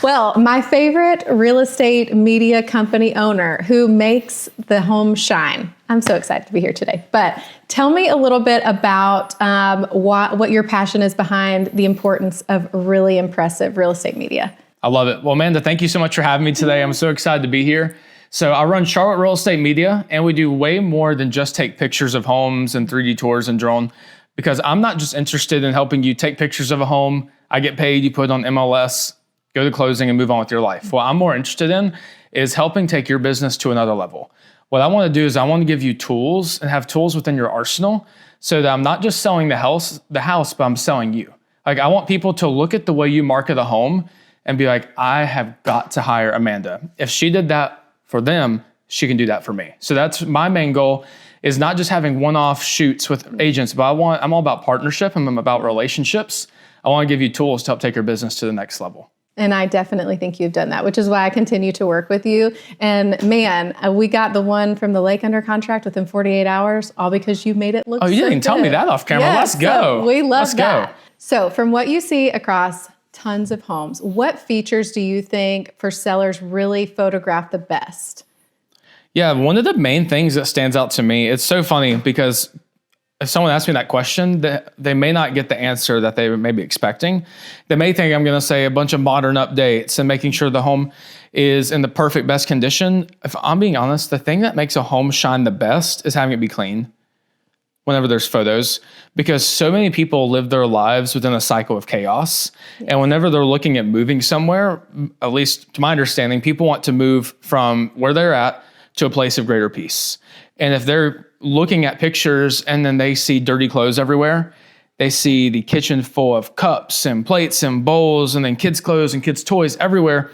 Well, my favorite real estate media company owner who makes the home shine. I'm so excited to be here today. But tell me a little bit about what your passion is behind the importance of really impressive real estate media. I love it. Well, Amanda, thank you so much for having me today. I'm so excited to be here. So I run Charlotte Real Estate Media, and we do way more than just take pictures of homes and 3D tours and drone, because I'm not just interested in helping you take pictures of a home. I get paid, you put it on MLS, go to closing and move on with your life. What I'm more interested in is helping take your business to another level. What I want to do is I want to give you tools and have tools within your arsenal so that I'm not just selling the house, but I'm selling you. Like, I want people to look at the way you market a home and be like, I have got to hire Amanda. If she did that for them, she can do that for me. So that's my main goal, is not just having one-off shoots with agents, but I'm all about partnership and I'm about relationships. I want to give you tools to help take your business to the next level. And I definitely think you've done that, which is why I continue to work with you. And man, we got the one from the lake under contract within 48 hours, all because you made it look so good. Oh, you didn't tell me that off camera. Yes, Let's go. So we love that. Go. So from what you see across tons of homes, what features do you think for sellers really photograph the best? Yeah, one of the main things that stands out to me, it's so funny because if someone asks me that question, they may not get the answer that they may be expecting. They may think I'm going to say a bunch of modern updates and making sure the home is in the perfect best condition. If I'm being honest, the thing that makes a home shine the best is having it be clean whenever there's photos, because so many people live their lives within a cycle of chaos. Yes. And whenever they're looking at moving somewhere, at least to my understanding, people want to move from where they're at to a place of greater peace. And if they're looking at pictures and then they see dirty clothes everywhere, they see the kitchen full of cups and plates and bowls and then kids' clothes and kids' toys everywhere,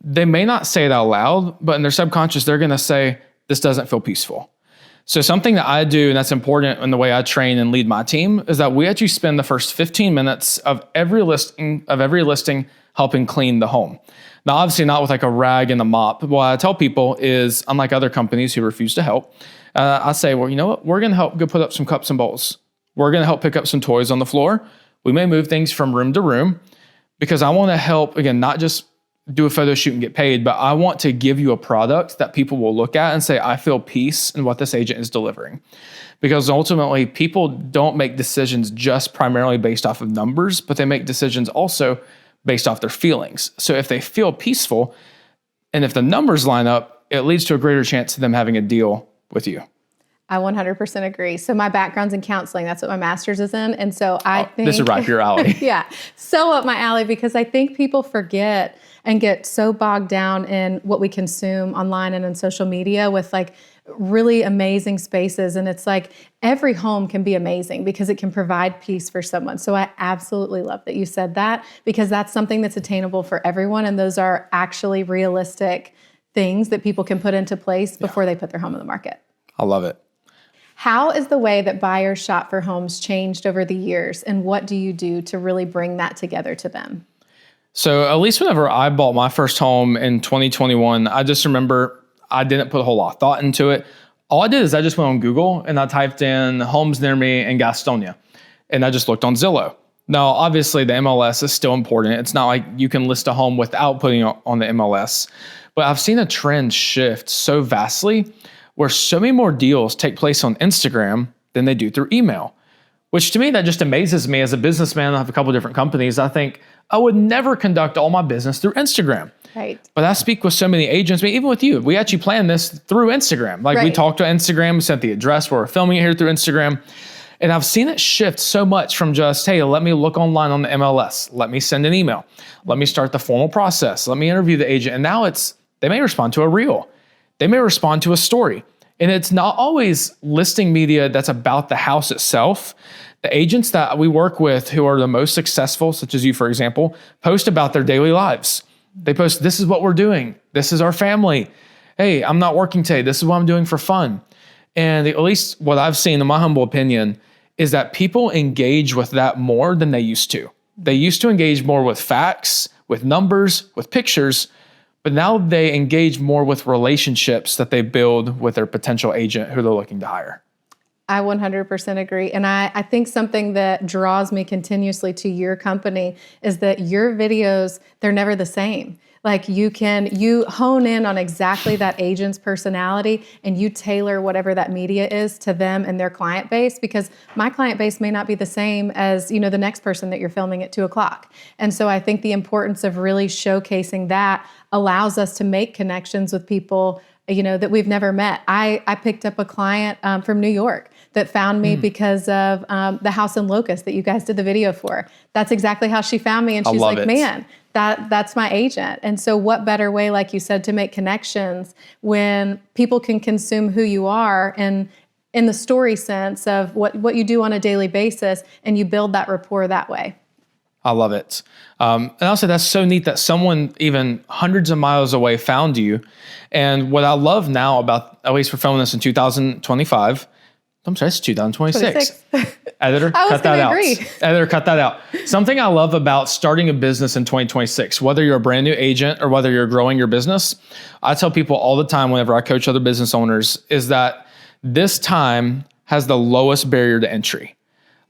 they may not say it out loud, but in their subconscious, they're going to say, this doesn't feel peaceful. So something that I do, and that's important in the way I train and lead my team, is that we actually spend the first 15 minutes of every listing helping clean the home. Now, obviously not with like a rag and a mop. What I tell people is, unlike other companies who refuse to help, I say, well, you know what? We're going to help go put up some cups and bowls. We're going to help pick up some toys on the floor. We may move things from room to room, because I want to help, again, not just do a photo shoot and get paid, but I want to give you a product that people will look at and say, I feel peace in what this agent is delivering. Because ultimately, people don't make decisions just primarily based off of numbers, but they make decisions also based off their feelings. So if they feel peaceful, and if the numbers line up, it leads to a greater chance of them having a deal with you. I 100% agree. So my background's in counseling. That's what my master's is in. And so I think this is right up your alley. Yeah, so up my alley, because I think people forget and get so bogged down in what we consume online and in social media with like really amazing spaces. And it's like every home can be amazing because it can provide peace for someone. So I absolutely love that you said that, because that's something that's attainable for everyone. And those are actually realistic things that people can put into place before they put their home on the market. I love it. How is the way that buyers shop for homes changed over the years? And what do you do to really bring that together to them? So at least whenever I bought my first home in 2021, I just remember I didn't put a whole lot of thought into it. All I did is I just went on Google and I typed in homes near me in Gastonia, and I just looked on Zillow. Now, obviously the MLS is still important. It's not like you can list a home without putting it on the MLS, but I've seen a trend shift so vastly where so many more deals take place on Instagram than they do through email, which to me, that just amazes me. As a businessman, I have a couple of different companies. I think I would never conduct all my business through Instagram. Right. But I speak with so many agents, even with you. We actually planned this through Instagram. Like, we talked to Instagram, we sent the address where we're filming it here through Instagram. And I've seen it shift so much from just, hey, let me look online on the MLS. Let me send an email. Let me start the formal process. Let me interview the agent. And now they may respond to a reel. They may respond to a story. And it's not always listing media that's about the house itself. The agents that we work with who are the most successful, such as you, for example, post about their daily lives. They post, this is what we're doing. This is our family. Hey, I'm not working today. This is what I'm doing for fun. And at least what I've seen, in my humble opinion, is that people engage with that more than they used to. They used to engage more with facts, with numbers, with pictures, but now they engage more with relationships that they build with their potential agent who they're looking to hire. I 100% agree. And I think something that draws me continuously to your company is that your videos, they're never the same. Like you hone in on exactly that agent's personality and you tailor whatever that media is to them and their client base, because my client base may not be the same as, the next person that you're filming at 2:00. And so I think the importance of really showcasing that allows us to make connections with people, that we've never met. I picked up a client from New York that found me because of the house in Locust that you guys did the video for. That's exactly how she found me. And she's like, man, that's my agent. And so what better way, like you said, to make connections when people can consume who you are and in the story sense of what you do on a daily basis, and you build that rapport that way. I love it. And also that's so neat that someone even hundreds of miles away found you. And what I love now about, at least we're filming this in 2025, I'm sorry, it's 2026. Editor, cut that out. Editor, cut that out. Something I love about starting a business in 2026, whether you're a brand new agent or whether you're growing your business, I tell people all the time whenever I coach other business owners is that this time has the lowest barrier to entry.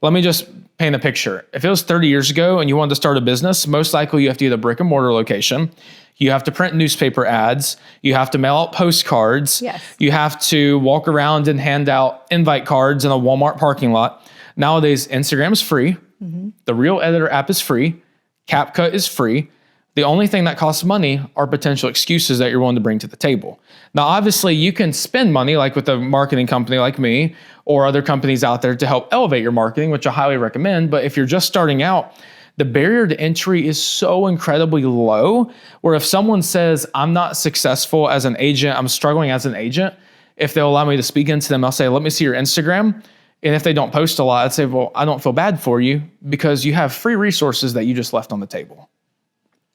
Let me just paint a picture. If it was 30 years ago and you wanted to start a business, most likely you have to get a brick and mortar location. You have to print newspaper ads. You have to mail out postcards. Yes. You have to walk around and hand out invite cards in a Walmart parking lot. Nowadays, Instagram is free. Mm-hmm. The Real Editor app is free. CapCut is free. The only thing that costs money are potential excuses that you're willing to bring to the table. Now, obviously, you can spend money like with a marketing company like me or other companies out there to help elevate your marketing, which I highly recommend. But if you're just starting out, the barrier to entry is so incredibly low, where if someone says, I'm not successful as an agent, I'm struggling as an agent, if they'll allow me to speak into them, I'll say, let me see your Instagram. And if they don't post a lot, I'd say, well, I don't feel bad for you because you have free resources that you just left on the table.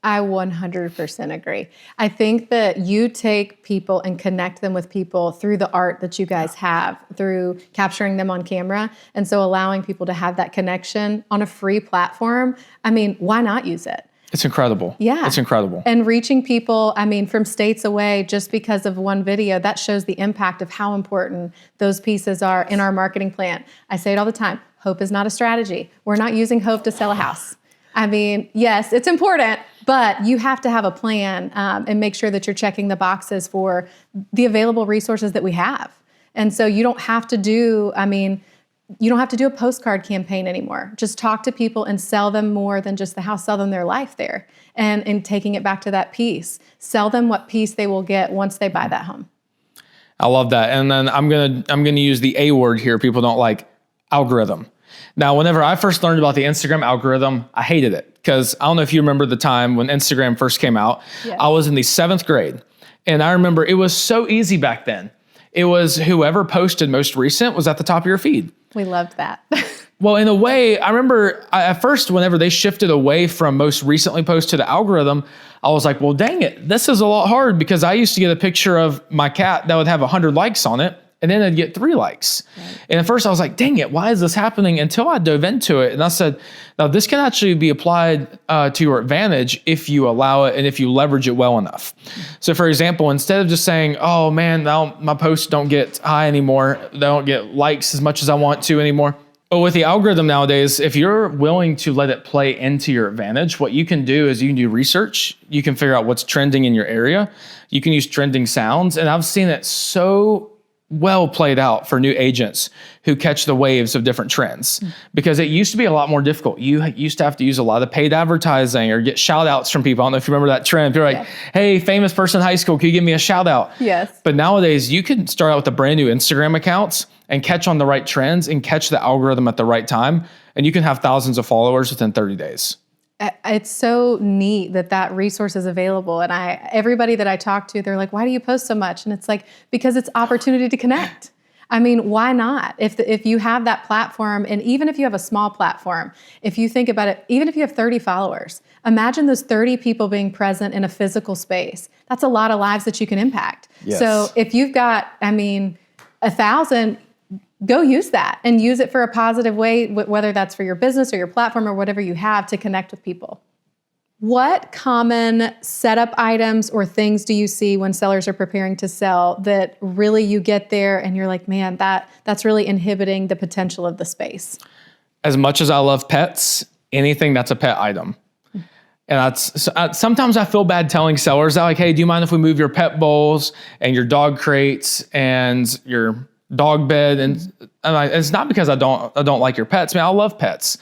I 100% agree. I think that you take people and connect them with people through the art that you guys have, through capturing them on camera. And so allowing people to have that connection on a free platform. I mean, why not use it? It's incredible. Yeah. It's incredible. And reaching people, from states away just because of one video, that shows the impact of how important those pieces are in our marketing plan. I say it all the time. Hope is not a strategy. We're not using hope to sell a house. Yes, it's important, but you have to have a plan and make sure that you're checking the boxes for the available resources that we have. And so you don't have to do, a postcard campaign anymore. Just talk to people and sell them more than just the house, sell them their life there. And taking it back to that piece, sell them what piece they will get once they buy that home. I love that. And then I'm gonna use the A word here. People don't like algorithm. Now, whenever I first learned about the Instagram algorithm, I hated it because I don't know if you remember the time when Instagram first came out. Yes. I was in the 7th grade, and I remember it was so easy back then. It was whoever posted most recent was at the top of your feed. We loved that. Well, in a way, I remember at first, whenever they shifted away from most recently post to the algorithm, I was like, well, dang it, this is a lot hard because I used to get a picture of my cat that would have 100 likes on it. And then I'd get 3 likes. Right. And at first I was like, dang it, why is this happening? Until I dove into it. And I said, now this can actually be applied to your advantage if you allow it and if you leverage it well enough. So for example, instead of just saying, oh man, now my posts don't get high anymore. They don't get likes as much as I want to anymore. But with the algorithm nowadays, if you're willing to let it play into your advantage, what you can do is you can do research. You can figure out what's trending in your area. You can use trending sounds. And I've seen it so well played out for new agents who catch the waves of different trends, because it used to be a lot more difficult. You used to have to use a lot of paid advertising or get shout outs from people. I don't know if you remember that trend. People are like, hey, famous person in high school, can you give me a shout out? Yes. But nowadays you can start out with a brand new Instagram accounts and catch on the right trends and catch the algorithm at the right time. And you can have thousands of followers within 30 days. It's so neat that resource is available. And everybody that I talk to, they're like, why do you post so much? And it's like, because it's opportunity to connect. Why not? If you have that platform, and even if you have a small platform, if you think about it, even if you have 30 followers, imagine those 30 people being present in a physical space. That's a lot of lives that you can impact. Yes. So if you've got, 1,000, go use that and use it for a positive way, whether that's for your business or your platform or whatever you have to connect with people. What common setup items or things do you see when sellers are preparing to sell that really you get there and you're like, man, that's really inhibiting the potential of the space? As much as I love pets, anything that's a pet item. And sometimes I feel bad telling sellers that, like, hey, do you mind if we move your pet bowls and your dog crates and your dog bed? And it's not because I don't like your pets. I love pets.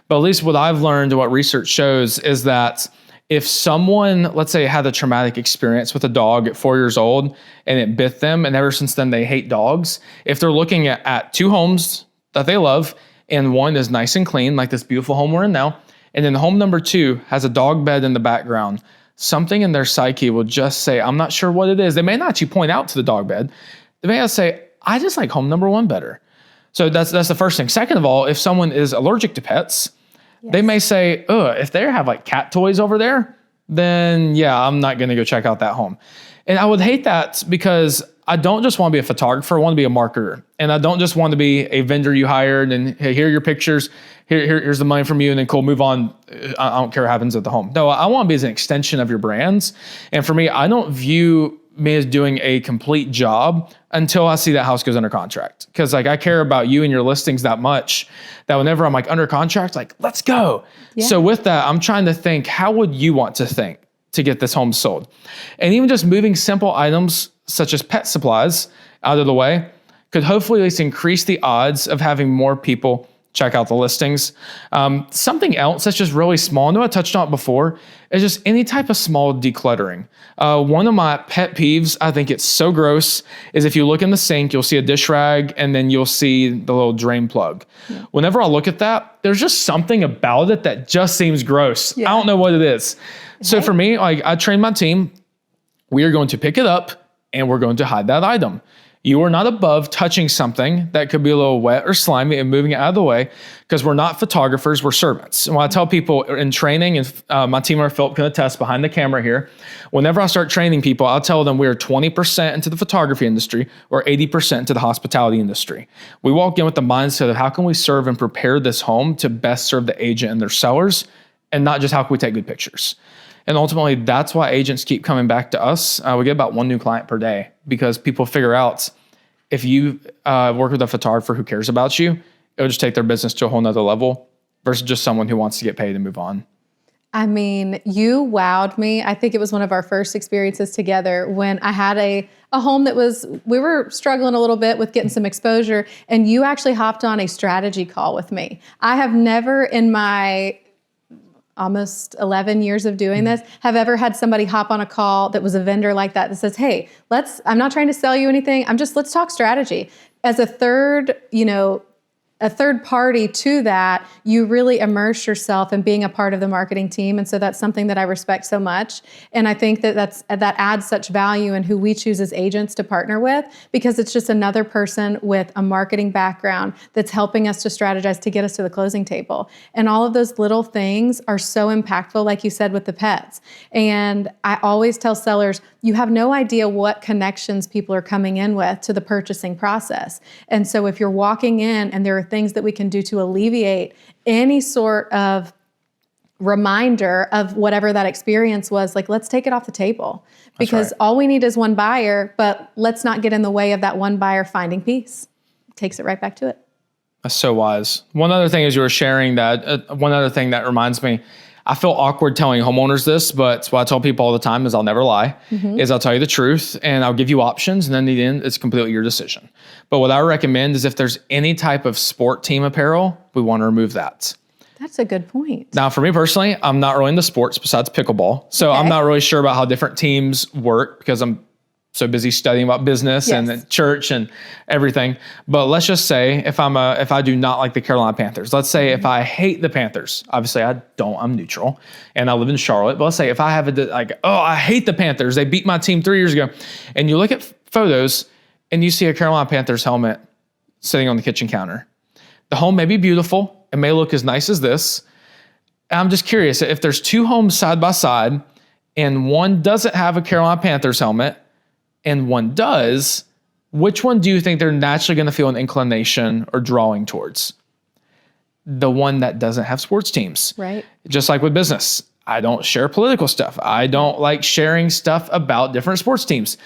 But at least what I've learned and what research shows is that if someone, let's say, had a traumatic experience with a dog at 4 years old and it bit them, and ever since then they hate dogs, if they're looking at two homes that they love, and one is nice and clean, like this beautiful home we're in now, and then home number 2 has a dog bed in the background, something in their psyche will just say, I'm not sure what it is. They may not actually point out to the dog bed. They may say, I just like home number 1 better. So that's the first thing. Second of all, if someone is allergic to pets, they may say, if they have like cat toys over there, then yeah, I'm not going to go check out that home. And I would hate that because I don't just want to be a photographer. I want to be a marketer. And I don't just want to be a vendor you hired and hey, here are your pictures. Here's the money from you. And then cool, move on. I don't care what happens at the home. No, I want to be as an extension of your brands. And for me, I don't view me as doing a complete job until I see that house goes under contract. Because like I care about you and your listings that much that whenever I'm like under contract, like let's go. Yeah. So with that, I'm trying to think, how would you want to think to get this home sold? And even just moving simple items such as pet supplies out of the way could hopefully at least increase the odds of having more people check out the listings. Something else that's just really small, I know I touched on it before, is just any type of small decluttering. One of my pet peeves, I think it's so gross, is if you look in the sink, you'll see a dish rag and then you'll see the little drain plug. Yeah. Whenever I look at that, there's just something about it that just seems gross. Yeah. I don't know what it is. Right. So for me, like I train my team, we are going to pick it up and we're going to hide that item. You are not above touching something that could be a little wet or slimy and moving it out of the way because we're not photographers, we're servants. And when I tell people in training, and my team member Philip can attest behind the camera here, whenever I start training people, I'll tell them we are 20% into the photography industry or 80% into the hospitality industry. We walk in with the mindset of how can we serve and prepare this home to best serve the agent and their sellers, and not just how can we take good pictures. And ultimately, that's why agents keep coming back to us. We get about 1 new client per day because people figure out if you work with a photographer who cares about you, it'll just take their business to a whole nother level versus just someone who wants to get paid and move on. I mean, you wowed me. I think it was one of our first experiences together when I had a home that we were struggling a little bit with getting some exposure, and you actually hopped on a strategy call with me. I have never in my almost 11 years of doing this, have ever had somebody hop on a call that was a vendor like that says, hey, I'm not trying to sell you anything. Let's talk strategy. As a third party to that, you really immerse yourself in being a part of the marketing team. And so that's something that I respect so much. And I think that adds such value in who we choose as agents to partner with, because it's just another person with a marketing background that's helping us to strategize to get us to the closing table. And all of those little things are so impactful, like you said, with the pets. And I always tell sellers, you have no idea what connections people are coming in with to the purchasing process. And so if you're walking in and there are things that we can do to alleviate any sort of reminder of whatever that experience was, like let's take it off the table, because all we need is one buyer, but let's not get in the way of that one buyer finding peace. It takes it right back to it. That's so wise. One other thing as you were sharing that, one other thing that reminds me, I feel awkward telling homeowners this, but what I tell people all the time is I'll never lie, is I'll tell you the truth and I'll give you options, and then in the end, it's completely your decision. But what I recommend is if there's any type of sport team apparel, we want to remove that. That's a good point. Now, for me personally, I'm not really into sports besides pickleball. So I'm not really sure about how different teams work because I'm so busy studying about business and church and everything. But let's just say if I do not like the Carolina Panthers, let's say if I hate the Panthers, obviously I don't, I'm neutral and I live in Charlotte. But let's say if I have I hate the Panthers, they beat my team 3 years ago. And you look at photos and you see a Carolina Panthers helmet sitting on the kitchen counter. The home may be beautiful. It may look as nice as this. And I'm just curious, if there's 2 homes side by side and one doesn't have a Carolina Panthers helmet and one does, which one do you think they're naturally going to feel an inclination or drawing towards? The one that doesn't have sports teams. Right. Just like with business. I don't share political stuff. I don't like sharing stuff about different sports teams.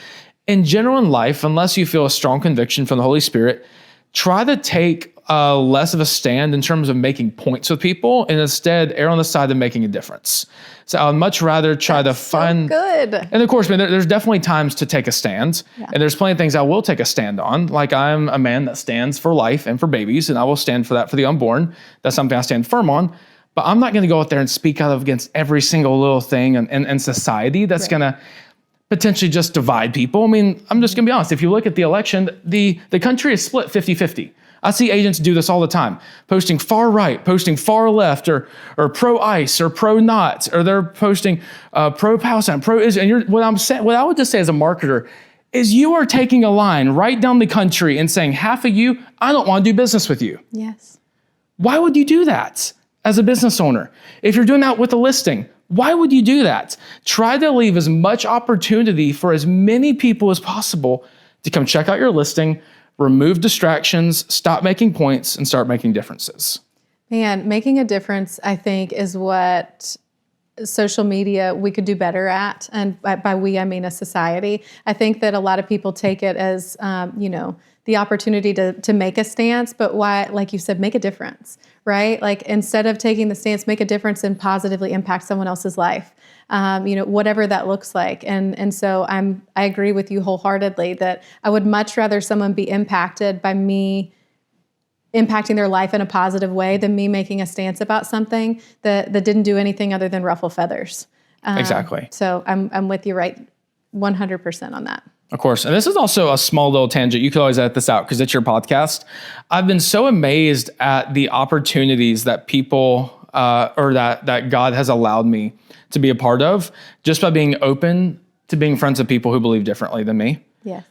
In general in life, unless you feel a strong conviction from the Holy Spirit, try to take less of a stand in terms of making points with people and instead err on the side of making a difference. So I would much rather try to find. So good. And of course, man, there's definitely times to take a stand. Yeah. And there's plenty of things I will take a stand on. Like I'm a man that stands for life and for babies, and I will stand for that for the unborn. That's something I stand firm on. But I'm not going to go out there and speak out against every single little thing in society that's going to potentially just divide people. I mean, I'm just going to be honest. If you look at the election, the country is split 50-50. I see agents do this all the time, posting far right, posting far left, or pro-ICE, or pro-not, or they're posting pro-Palestine, pro-Israel. And what I would just say as a marketer is you are taking a line right down the country and saying, half of you, I don't want to do business with you. Yes. Why would you do that as a business owner? If you're doing that with a listing, why would you do that? Try to leave as much opportunity for as many people as possible to come check out your listing, remove distractions, stop making points, and start making differences. Man, making a difference, I think, is what social media we could do better at. And by we, I mean a society. I think that a lot of people take it as, the opportunity to make a stance, but why, like you said, make a difference, right? Like instead of taking the stance, make a difference and positively impact someone else's life. Whatever that looks like. And so I agree with you wholeheartedly that I would much rather someone be impacted by me impacting their life in a positive way than me making a stance about something that didn't do anything other than ruffle feathers. Exactly. So I'm with you right 100% on that. Of course. And this is also a small little tangent. You could always edit this out because it's your podcast. I've been so amazed at the opportunities that people or that God has allowed me to be a part of just by being open to being friends with people who believe differently than me. Yes.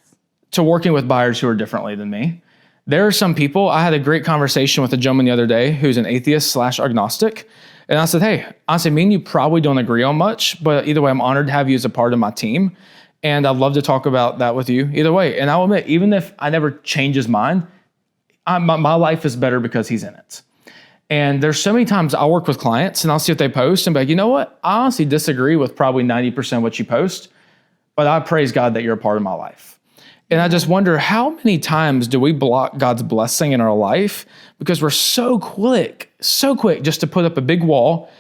To working with buyers who are differently than me. There are some people, I had a great conversation with a gentleman the other day who's an atheist/agnostic. And I said, hey, honestly, me and you probably don't agree on much, but either way, I'm honored to have you as a part of my team. And I'd love to talk about that with you either way. And I'll admit, even if I never change his mind, my life is better because he's in it. And there's so many times I'll work with clients and I'll see what they post and be like, you know what? I honestly disagree with probably 90% of what you post, but I praise God that you're a part of my life. And I just wonder how many times do we block God's blessing in our life because we're so quick just to put up a big wall.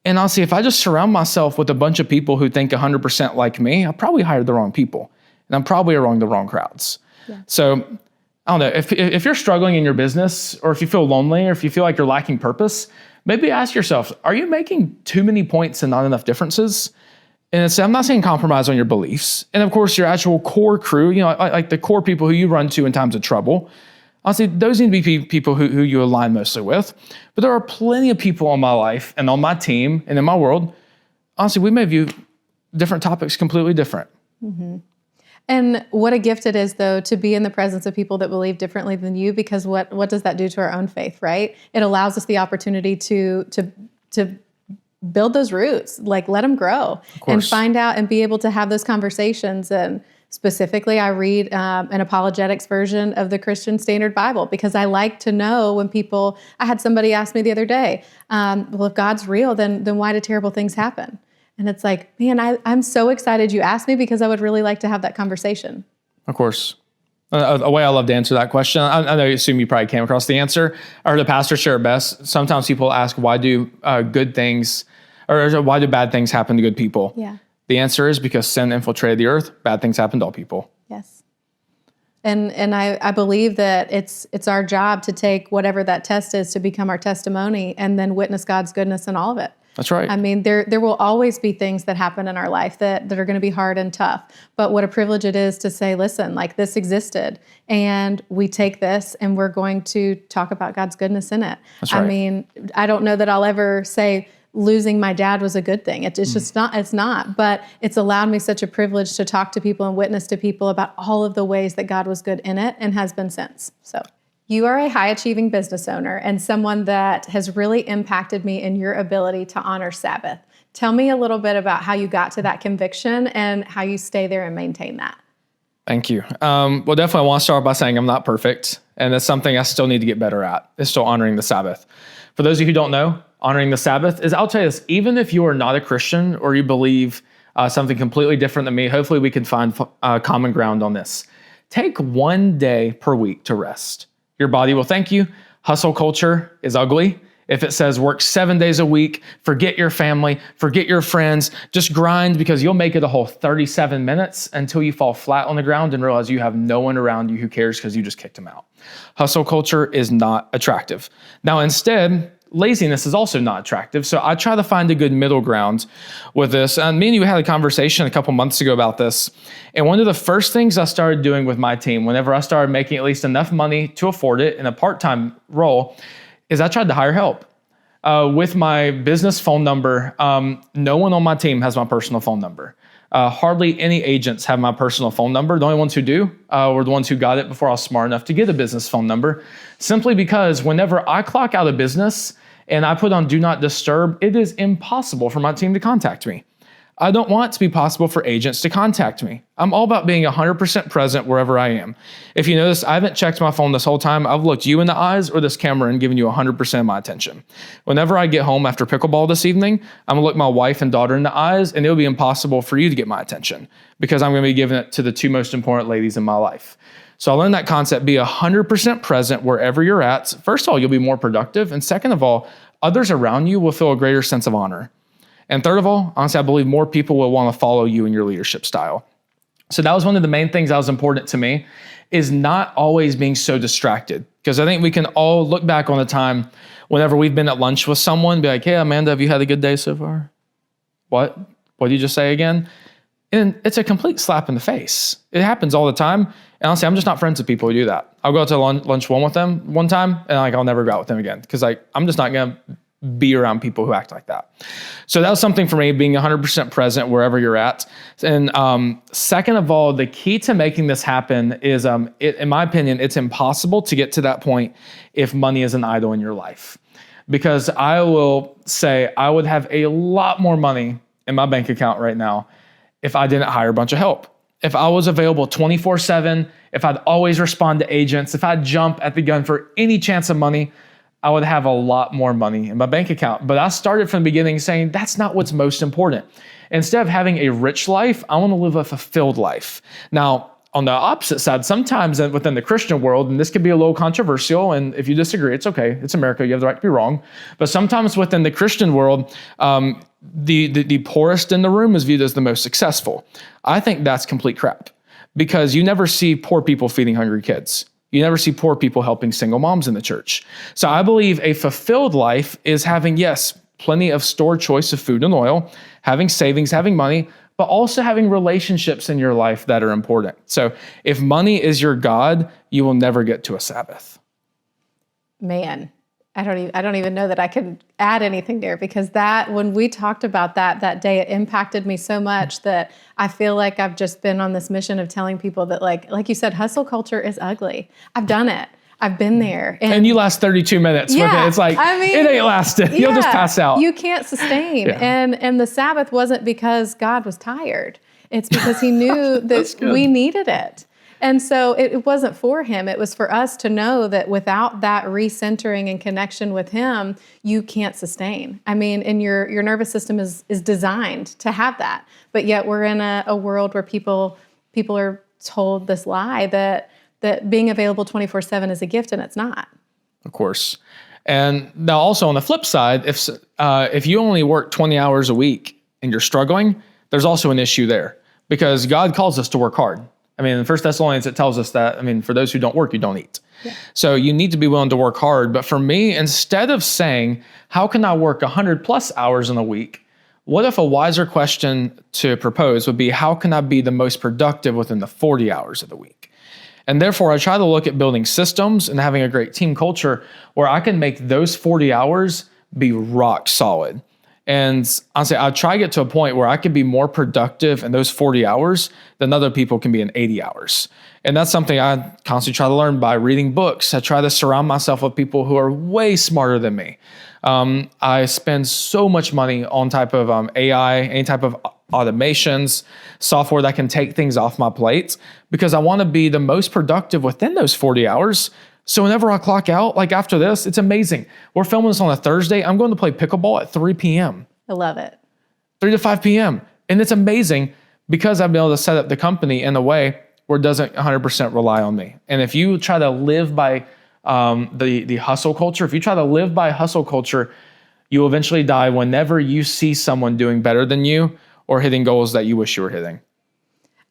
And honestly, if I just surround myself with a bunch of people who think 100% like me, I probably hired the wrong people and I'm probably around the wrong crowds. Yeah. So I don't know, if you're struggling in your business or if you feel lonely or if you feel like you're lacking purpose, maybe ask yourself, are you making too many points and not enough differences? And I'm not saying compromise on your beliefs. And of course, your actual core crew, like the core people who you run to in times of trouble, honestly, those need to be people who you align mostly with. But there are plenty of people in my life and on my team and in my world, honestly, we may view different topics completely different. Mm-hmm. And what a gift it is, though, to be in the presence of people that believe differently than you, because what does that do to our own faith, right? It allows us the opportunity to build those roots, like let them grow and find out and be able to have those conversations. And specifically, I read an apologetics version of the Christian Standard Bible because I like to know when people, I had somebody ask me the other day, well, if God's real, then why do terrible things happen? And it's like, man, I'm so excited you asked me because I would really like to have that conversation. Of course. A way I love to answer that question, I know you assume you probably came across the answer. I heard a pastor share it best. Sometimes people ask, why do good things, or why do bad things happen to good people? Yeah. The answer is because sin infiltrated the earth, bad things happen to all people. Yes. And I believe that it's our job to take whatever that test is to become our testimony and then witness God's goodness in all of it. That's right. I mean, there will always be things that happen in our life that are going to be hard and tough. But what a privilege it is to say, listen, like this existed, and we take this and we're going to talk about God's goodness in it. That's right. I mean, I don't know that I'll ever say losing my dad was a good thing. It's just not, it's not. But it's allowed me such a privilege to talk to people and witness to people about all of the ways that God was good in it and has been since. So you are a high-achieving business owner and someone that has really impacted me in your ability to honor Sabbath. Tell me a little bit about how you got to that conviction and how you stay there and maintain that. Thank you. Well, definitely I want to start by saying I'm not perfect, and that's something I still need to get better at, is still honoring the Sabbath. For those of you who don't know, honoring the Sabbath is, I'll tell you this, even if you are not a Christian or you believe something completely different than me, hopefully we can find common ground on this. Take 1 day per week to rest. Your body will thank you. Hustle culture is ugly. If it says work 7 days a week, forget your family, forget your friends, just grind, because you'll make it a whole 37 minutes until you fall flat on the ground and realize you have no one around you who cares because you just kicked them out. Hustle culture is not attractive. Now, instead, laziness is also not attractive. So I try to find a good middle ground with this. And me and you had a conversation a couple months ago about this. And one of the first things I started doing with my team, whenever I started making at least enough money to afford it in a part-time role, is I tried to hire help. With my business phone number, no one on my team has my personal phone number. Hardly any agents have my personal phone number. The only ones who do were the ones who got it before I was smart enough to get a business phone number, simply because whenever I clock out of business and I put on Do Not Disturb, it is impossible for my team to contact me. I don't want it to be possible for agents to contact me. I'm all about being 100% present wherever I am. If you notice, I haven't checked my phone this whole time. I've looked you in the eyes or this camera and given you 100% of my attention. Whenever I get home after pickleball this evening, I'm gonna look my wife and daughter in the eyes, and it'll be impossible for you to get my attention because I'm gonna be giving it to the two most important ladies in my life. So I learned that concept, be 100% present wherever you're at. First of all, you'll be more productive. And second of all, others around you will feel a greater sense of honor. And third of all, honestly, I believe more people will want to follow you in your leadership style. So that was one of the main things that was important to me, is not always being so distracted. Because I think we can all look back on a time whenever we've been at lunch with someone, be like, hey, Amanda, have you had a good day so far? What? What did you just say again? And it's a complete slap in the face. It happens all the time. And honestly, I'm just not friends with people who do that. I'll go out to lunch one with them one time, and I'll never go out with them again. Because I'm just not going to be around people who act like that. So that was something for me, being 100% present wherever you're at. And second of all, the key to making this happen is, in my opinion, it's impossible to get to that point if money is an idol in your life. Because I will say I would have a lot more money in my bank account right now if I didn't hire a bunch of help. If I was available 24/7, if I'd always respond to agents, if I'd jump at the gun for any chance of money, I would have a lot more money in my bank account. But I started from the beginning saying that's not what's most important. Instead of having a rich life, I want to live a fulfilled life. Now, on the opposite side, sometimes within the Christian world, and this could be a little controversial, and if you disagree, it's okay. It's America. You have the right to be wrong. But sometimes within the Christian world, the poorest in the room is viewed as the most successful. I think that's complete crap, because you never see poor people feeding hungry kids. You never see poor people helping single moms in the church. So I believe a fulfilled life is having, yes, plenty of stored choice of food and oil, having savings, having money, but also having relationships in your life that are important. So if money is your God, you will never get to a Sabbath. Man, I don't even know that I could add anything there, because when we talked about that day, it impacted me so much that I feel like I've just been on this mission of telling people that, like you said, hustle culture is ugly. I've done it. I've been there. And you last 32 minutes with it. It's like, it ain't lasting. You'll just pass out. You can't sustain. Yeah. And the Sabbath wasn't because God was tired. It's because he knew that we needed it. And so it wasn't for him. It was for us to know that without that recentering and connection with him, you can't sustain. I mean, and your nervous system is designed to have that. But yet we're in a world where people are told this lie that being available 24/7 is a gift, and it's not. Of course. And now also on the flip side, if you only work 20 hours a week and you're struggling, there's also an issue there, because God calls us to work hard. I mean, in 1 Thessalonians, it tells us that, for those who don't work, you don't eat. Yeah. So you need to be willing to work hard. But for me, instead of saying, how can I work 100 plus hours in a week? What if a wiser question to propose would be, how can I be the most productive within the 40 hours of the week? And therefore, I try to look at building systems and having a great team culture where I can make those 40 hours be rock solid. And honestly, I try to get to a point where I can be more productive in those 40 hours than other people can be in 80 hours. And that's something I constantly try to learn by reading books. I try to surround myself with people who are way smarter than me. I spend so much money on type of AI, any type of automations, software that can take things off my plate, because I want to be the most productive within those 40 hours, So whenever I clock out, like after this, it's amazing. We're filming this on a Thursday. I'm going to play pickleball at 3 p.m. I love it. 3 to 5 p.m. And it's amazing because I've been able to set up the company in a way where it doesn't 100% rely on me. And if you try to live by the hustle culture, if you try to live by hustle culture, you will eventually die whenever you see someone doing better than you or hitting goals that you wish you were hitting.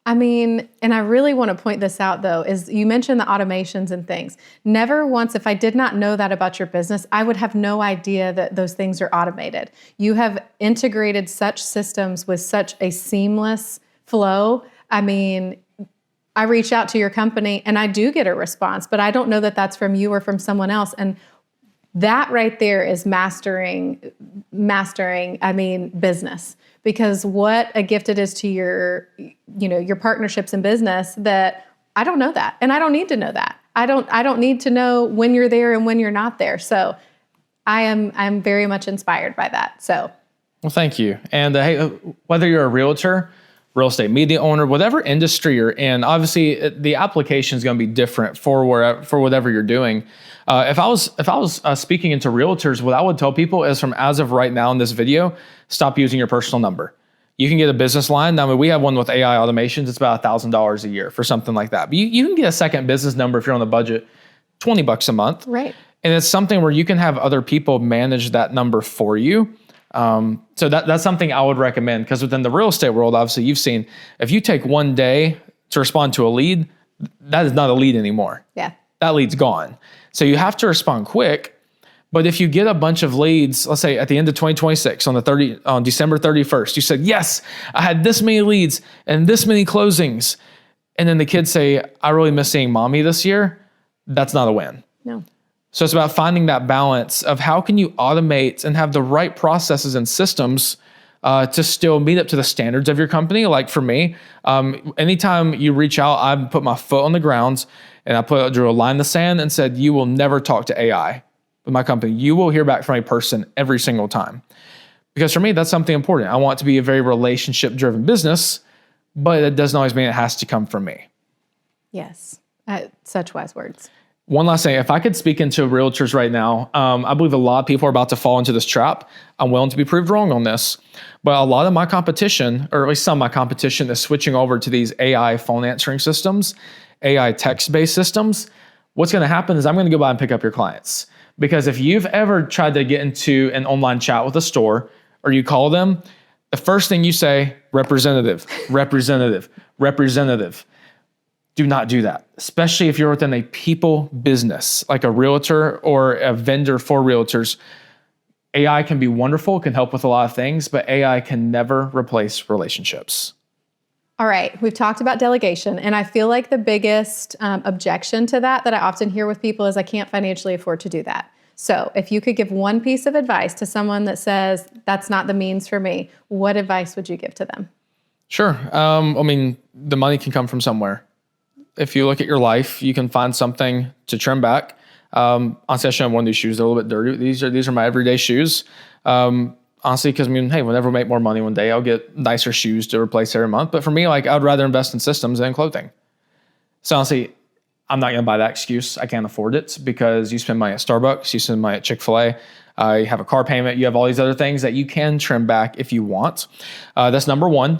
I mean, and I really want to point this out though, is you mentioned the automations and things. Never once, if I did not know that about your business, I would have no idea that those things are automated. You have integrated such systems with such a seamless flow. I mean, I reach out to your company and I do get a response, but I don't know that that's from you or from someone else. And that right there is mastering, business. Because what a gift it is to your partnerships in business that I don't know that. And I don't need to know that. I don't need to know when you're there and when you're not there. So I'm very much inspired by that. So. Well, thank you. And hey, whether you're a realtor, real estate media owner, whatever industry you're in, obviously the application is going to be different for whatever you're doing. If I was speaking into realtors, what I would tell people is from as of right now in this video, stop using your personal number. You can get a business line. Now, we have one with AI automations. It's about $1,000 a year for something like that. But you can get a second business number if you're on a budget, $20 a month. Right. And it's something where you can have other people manage that number for you. So that's something I would recommend, because within the real estate world, obviously you've seen, if you take one day to respond to a lead, that is not a lead anymore. Yeah. That lead's gone. So you have to respond quick. But if you get a bunch of leads, let's say at the end of 2026 on December 31st, you said, yes, I had this many leads and this many closings. And then the kids say, I really miss seeing mommy this year. That's not a win. No. So it's about finding that balance of how can you automate and have the right processes and systems to still meet up to the standards of your company. Like for me, anytime you reach out, I put my foot on the ground and I drew a line in the sand and said, you will never talk to AI with my company. You will hear back from a person every single time. Because for me, that's something important. I want it to be a very relationship-driven business, but it doesn't always mean it has to come from me. Yes. Such wise words. One last thing, if I could speak into realtors right now, I believe a lot of people are about to fall into this trap. I'm willing to be proved wrong on this, but a lot of my competition, or at least some of my competition, is switching over to these AI phone answering systems, AI text-based systems. What's going to happen is I'm going to go by and pick up your clients. Because if you've ever tried to get into an online chat with a store, or you call them, the first thing you say, representative, representative, representative. Do not do that, especially if you're within a people business, like a realtor or a vendor for realtors. AI can be wonderful, can help with a lot of things, but AI can never replace relationships. All right, we've talked about delegation, and I feel like the biggest objection to that I often hear with people is I can't financially afford to do that. So if you could give one piece of advice to someone that says, that's not the means for me, what advice would you give to them? Sure. The money can come from somewhere. If you look at your life, you can find something to trim back. Honestly, I should have one of these shoes. They're a little bit dirty. These are my everyday shoes. Honestly, because hey, whenever we make more money one day, I'll get nicer shoes to replace every month. But for me, I'd rather invest in systems than clothing. So honestly, I'm not going to buy that excuse. I can't afford it, because you spend money at Starbucks, you spend money at Chick-fil-A, you have a car payment, you have all these other things that you can trim back if you want. That's number one.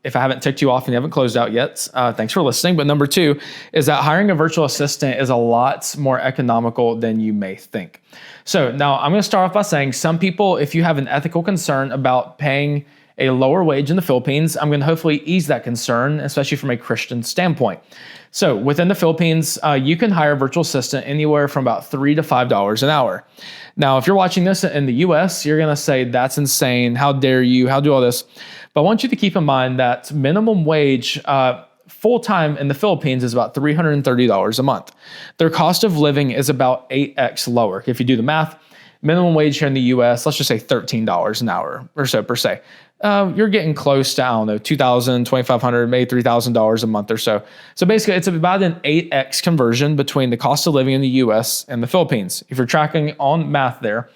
If I haven't ticked you off and you haven't closed out yet, thanks for listening. But number two is that hiring a virtual assistant is a lot more economical than you may think. So now I'm going to start off by saying some people, if you have an ethical concern about paying a lower wage in the Philippines, I'm going to hopefully ease that concern, especially from a Christian standpoint. So within the Philippines, you can hire a virtual assistant anywhere from about $3 to $5 an hour. Now, if you're watching this in the US, you're going to say, that's insane. How dare you? How do all this? But I want you to keep in mind that minimum wage full-time in the Philippines is about $330 a month. Their cost of living is about 8x lower. If you do the math, minimum wage here in the US, let's just say $13 an hour or so per se. You're getting close to, $2,000, $2,500, maybe $3,000 a month or so. So basically, it's about an 8x conversion between the cost of living in the US and the Philippines. If you're tracking on math there,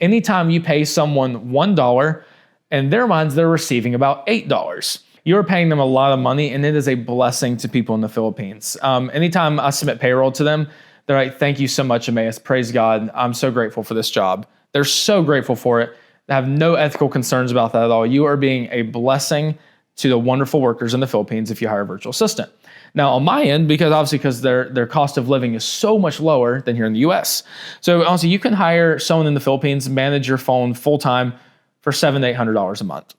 anytime you pay someone $1, in their minds, they're receiving about $8. You're paying them a lot of money, and it is a blessing to people in the Philippines. Anytime I submit payroll to them, They're like, thank you so much, Emmaus. Praise God. I'm so grateful for this job. They're so grateful for it. They have no ethical concerns about that at all. You are being a blessing to the wonderful workers in the Philippines if you hire a virtual assistant. Now, on my end, because their cost of living is so much lower than here in the US. So honestly, you can hire someone in the Philippines, manage your phone full-time for $700 to $800 a month,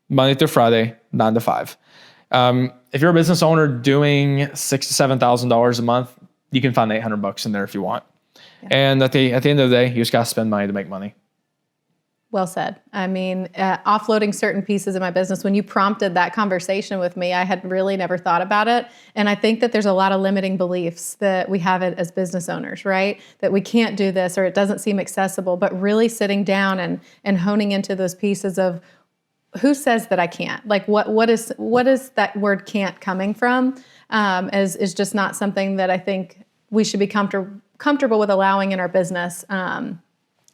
Monday through Friday, 9 to 5. If you're a business owner doing $6,000 to $7,000 a month, you can find $800 in there if you want. Yeah. And at the end of the day, you just got to spend money to make money. Well said. I mean, offloading certain pieces of my business, when you prompted that conversation with me, I had really never thought about it. And I think that there's a lot of limiting beliefs that we have it as business owners, right? That we can't do this or it doesn't seem accessible, but really sitting down and honing into those pieces of who says that I can't? Like what is that word can't coming from? Is just not something that I think we should be comfortable with allowing in our business.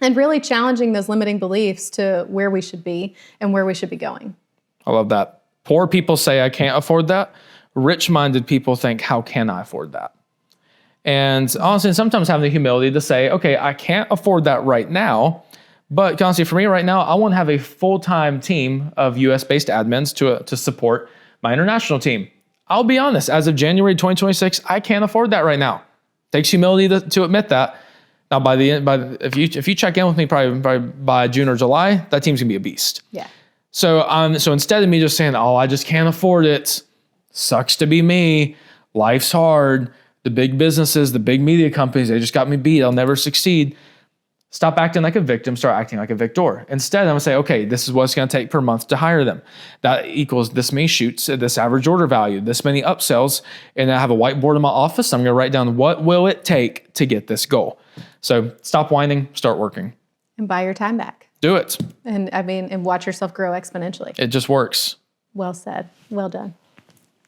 And really challenging those limiting beliefs to where we should be and where we should be going. I love that. Poor people say, I can't afford that. Rich-minded people think, how can I afford that? And honestly, sometimes having the humility to say, okay, I can't afford that right now. But honestly, for me right now, I want to have a full-time team of US-based admins to support my international team. I'll be honest, as of January 2026, I can't afford that right now. Takes humility to admit that. Now, if you check in with me probably by June or July, that team's gonna be a beast. Yeah. So instead of me just saying, oh, I just can't afford it, sucks to be me, life's hard, the big businesses, the big media companies, they just got me beat, I'll never succeed. Stop acting like a victim, start acting like a victor. Instead, I'm gonna say, okay, this is what it's gonna take per month to hire them. That equals this many shoots, this average order value, this many upsells, and I have a whiteboard in my office. I'm gonna write down what will it take to get this goal. So stop whining, start working. And buy your time back. Do it. And watch yourself grow exponentially. It just works. Well said. Well done.